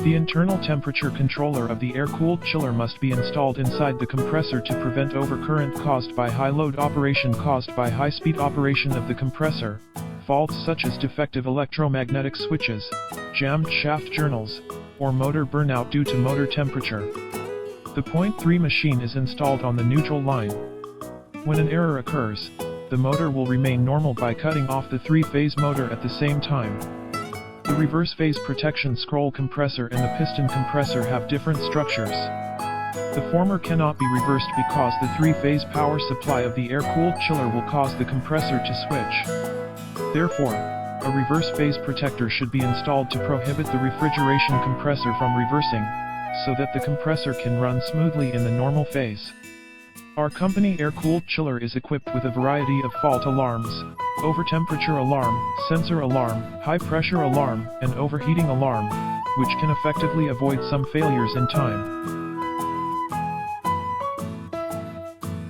The internal temperature controller of the air-cooled chiller must be installed inside the compressor to prevent overcurrent caused by high-load operation caused by high-speed operation of the compressor, faults such as defective electromagnetic switches, jammed shaft journals, or motor burnout due to motor temperature. The point 3 machine is installed on the neutral line. When an error occurs, the motor will remain normal by cutting off the 3-phase motor at the same time. The reverse phase protection scroll compressor and the piston compressor have different structures. The former cannot be reversed because the 3-phase power supply of the air-cooled chiller will cause the compressor to switch. Therefore, a reverse phase protector should be installed to prohibit the refrigeration compressor from reversing, so that the compressor can run smoothly in the normal phase. Our company air-cooled chiller is equipped with a variety of fault alarms, over-temperature alarm, sensor alarm, high-pressure alarm, and overheating alarm, which can effectively avoid some failures in time.